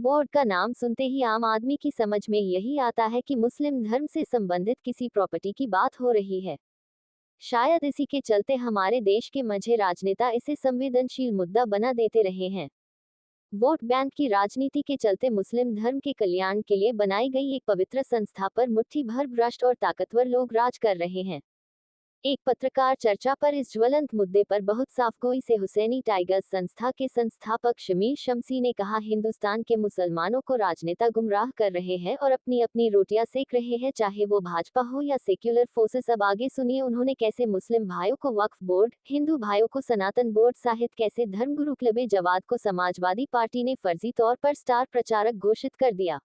Board का नाम सुनते ही आम आदमी की समझ में यही आता है कि मुस्लिम धर्म से संबंधित किसी प्रॉपर्टी की बात हो रही है। शायद इसी के चलते हमारे देश के मंझे राजनेता इसे संवेदनशील मुद्दा बना देते रहे हैं। वोट बैंक की राजनीति के चलते मुस्लिम धर्म के कल्याण के लिए बनाई गई एक पवित्र संस्था पर मुट्ठी भर भ्रष्ट और ताकतवर लोग राज कर रहे हैं। एक पत्रकार चर्चा पर इस ज्वलंत मुद्दे पर बहुत साफगोई से हुसैनी टाइगर्स संस्था के संस्थापक शमीर शमसी ने कहा, हिंदुस्तान के मुसलमानों को राजनेता गुमराह कर रहे हैं और अपनी अपनी रोटियां सेक रहे हैं, चाहे वो भाजपा हो या सेक्युलर फोर्सेस। अब आगे सुनिए उन्होंने कैसे मुस्लिम भाइयों को वक्फ बोर्ड, हिंदू भाइयों को सनातन बोर्ड, साहित्य कैसे धर्मगुरु क्लबे जवाद को समाजवादी पार्टी ने फर्जी तौर पर स्टार प्रचारक घोषित कर दिया।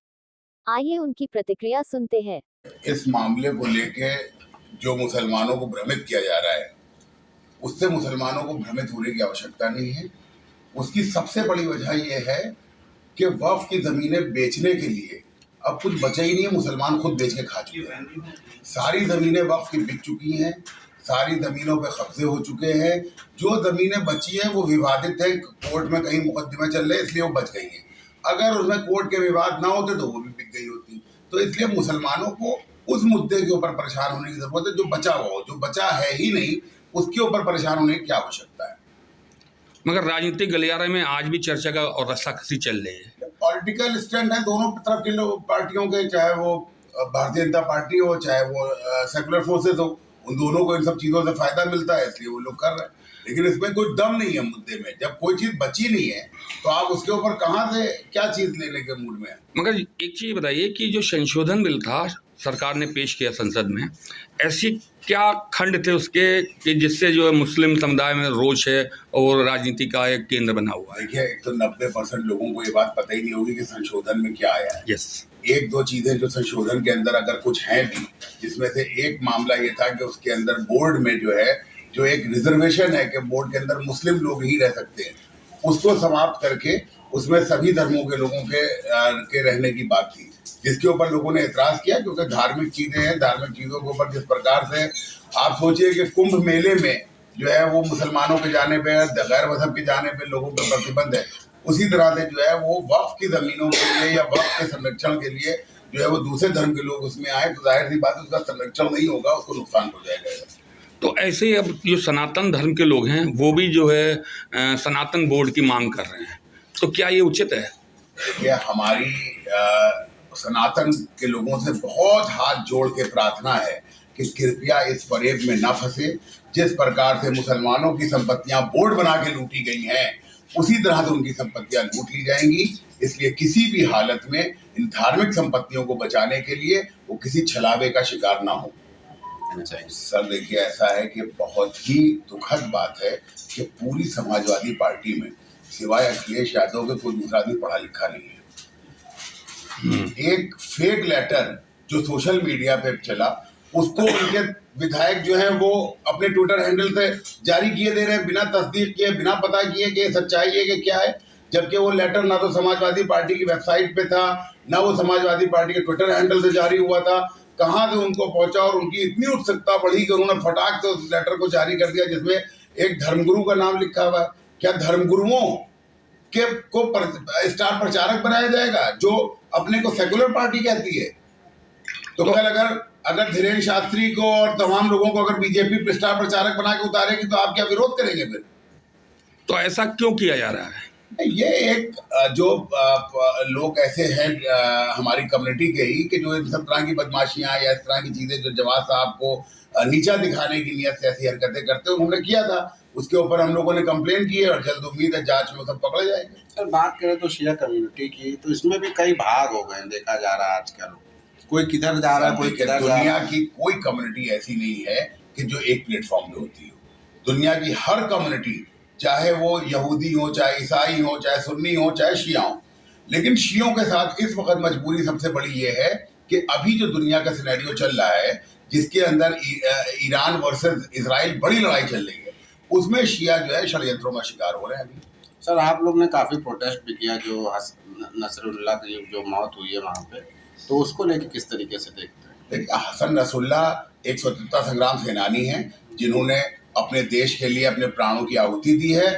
आइए उनकी प्रतिक्रिया सुनते हैं। इस मामले को लेके जो मुसलमानों को भ्रमित किया जा रहा है, उससे मुसलमानों को भ्रमित होने की आवश्यकता नहीं है। उसकी सबसे बड़ी वजह यह है कि वक्फ की ज़मीनें बेचने के लिए अब कुछ बचा ही नहीं है। मुसलमान खुद बेच के खा चुके हैं। सारी ज़मीनें वक्फ की बिक चुकी हैं, सारी ज़मीनों पे कब्जे हो चुके हैं। जो ज़मीनें बची हैं वो विवादित हैं, कोर्ट में कहीं मुकदमे चल रहे हैं, इसलिए वो बच गई हैं। अगर उसमें कोर्ट के विवाद ना होते तो वो भी बिक गई होती। तो इसलिए मुसलमानों को उस मुद्दे के ऊपर परेशान होने की जरूरत है जो बचा हुआ हो। जो बचा है ही नहीं, उसके ऊपर परेशान होने की क्या आवश्यकता है। मगर राजनीतिक गलियारे में आज भी चर्चा का और रस्साकसी चल रही है। पॉलिटिकल स्टैंड है दोनों तरफ के पार्टियों के, चाहे वो भारतीय जनता पार्टी हो, चाहे वो सेकुलर फोर्सेस हो, उन दोनों को इन सब चीजों से फायदा मिलता है, इसलिए वो लोग कर रहे हैं। लेकिन इसमें कोई दम नहीं है मुद्दे में। जब कोई चीज बची नहीं है तो आप उसके ऊपर कहाँ से क्या चीज लेने के मूड में है। मगर एक चीज बताइए कि जो संशोधन बिल था सरकार ने पेश किया संसद में, ऐसी क्या खंड थे उसके कि जिससे जो है मुस्लिम समुदाय में रोष है और राजनीति का एक केंद्र बना हुआ है। देखिए, एक तो 90% लोगों को ये बात पता ही नहीं होगी कि संशोधन में क्या आया है। यस, एक दो चीजें जो संशोधन के अंदर अगर कुछ हैं भी, जिसमें से एक मामला ये था कि उसके अंदर बोर्ड में जो है जो एक रिजर्वेशन है कि बोर्ड के अंदर मुस्लिम लोग ही रह सकते हैं, उसको समाप्त करके उसमें सभी धर्मों के लोगों के रहने की बात थी, जिसके ऊपर लोगों ने एतराज किया। क्योंकि धार्मिक चीजें हैं, धार्मिक चीजों के ऊपर जिस प्रकार से आप सोचिए कि कुंभ मेले में जो है वो मुसलमानों के जाने पे, गैर मजहब के जाने पे लोगों पर प्रतिबंध है, उसी तरह से जो है वो वक्फ की जमीनों के लिए या वक्फ के संरक्षण के लिए जो है वो दूसरे धर्म के लोग उसमें आए तो जाहिर सी बात है उसका संरक्षण नहीं होगा, उसको नुकसान हो जाएगा। तो ऐसे ही अब जो सनातन धर्म के लोग हैं वो भी जो है सनातन बोर्ड की मांग कर रहे हैं, तो क्या ये उचित है? ये हमारी सनातन के लोगों से बहुत हाथ जोड़ के प्रार्थना है कि कृपया इस फरेब में न फंसे। जिस प्रकार से मुसलमानों की संपत्तियां बोर्ड बना के लूटी गई हैं, उसी तरह से उनकी संपत्तियां लूट ली जाएंगी। इसलिए किसी भी हालत में इन धार्मिक संपत्तियों को बचाने के लिए वो किसी छलावे का शिकार ना हो। सर देखिए, ऐसा है कि बहुत ही दुखद बात है कि पूरी समाजवादी पार्टी में सिवाय अखिलेश यादव के कोई दूसरा आदमी पढ़ा लिखा नहीं है। एक फेक लेटर जो सोशल मीडिया पे चला, उसको उनके विधायक जो है वो अपने ट्विटर हैंडल से जारी किए दे रहे हैं, बिना तस्दीक किए, बिना पता किए कि सच्चाई है कि क्या है। जबकि वो लेटर ना तो समाजवादी पार्टी की वेबसाइट पे था, ना वो समाजवादी पार्टी के ट्विटर हैंडल से जारी हुआ था। कहाँ से उनको पहुंचा और उनकी इतनी उत्सुकता बढ़ी कि उन्होंने फटाक से उस लेटर को जारी कर दिया जिसमें एक धर्मगुरु का नाम लिखा हुआ है। क्या धर्मगुरुओं को स्टार प्रचारक बनाया जाएगा जो अपने को सेकुलर पार्टी कहती है? तो कल अगर धीरेन्द्र शास्त्री को और तमाम लोगों को अगर बीजेपी स्टार प्रचारक बना के उतारेगी तो आप क्या विरोध करेंगे फिर? तो ऐसा क्यों किया जा रहा है? ये एक जो लोग ऐसे हैं हमारी कम्युनिटी के ही कि जो इन सब तरह की बदमाशियां या इस तरह की चीजें जो जवाब साहब को नीचा दिखाने की नियत से ऐसी हरकतें करते उन्होंने किया था। उसके ऊपर हम लोगों ने कंप्लेन की है और जल्द उम्मीद है जांच में सब पकड़े जाएंगे। सर, बात करें तो शिया कम्युनिटी की, तो इसमें भी कई भाग हो गए, देखा जा रहा है आजकल। कोई किधर जा रहा है, कोई किधर जा रहा है। दुनिया की कोई कम्युनिटी ऐसी नहीं है कि जो एक प्लेटफॉर्म पे होती हो। दुनिया की हर कम्युनिटी, चाहे वो यहूदी हो, चाहे ईसाई हो, चाहे सुन्नी हो, चाहे शिया हो, लेकिन शियों के साथ इस वक्त मजबूरी सबसे बड़ी ये है कि अभी जो दुनिया का सिनेरियो चल रहा है, जिसके अंदर ईरान वर्सेस इजराइल बड़ी लड़ाई चल रही है, उसमें शिया जो है षड्यंत्रों का शिकार हो रहे हैं। अभी सर, आप लोग ने काफ़ी प्रोटेस्ट भी किया जो नसरुल्लाह की जो मौत हुई है वहाँ पे, तो उसको लेके किस तरीके से देखते हैं? देखिए, हसन नसरुल्लाह एक स्वतंत्रता संग्राम सेनानी हैं जिन्होंने अपने देश के लिए अपने प्राणों की आहुति दी है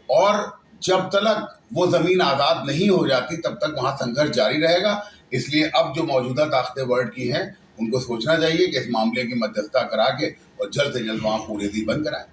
और जब तक वो ज़मीन आज़ाद नहीं हो जाती तब तक वहाँ संघर्ष जारी रहेगा। इसलिए अब जो मौजूदा ताकतें वर्ल्ड की हैं, उनको सोचना चाहिए कि इस मामले की मध्यस्थता करा के और जल्द से जल्द वहाँ पूरी बंद कराएं।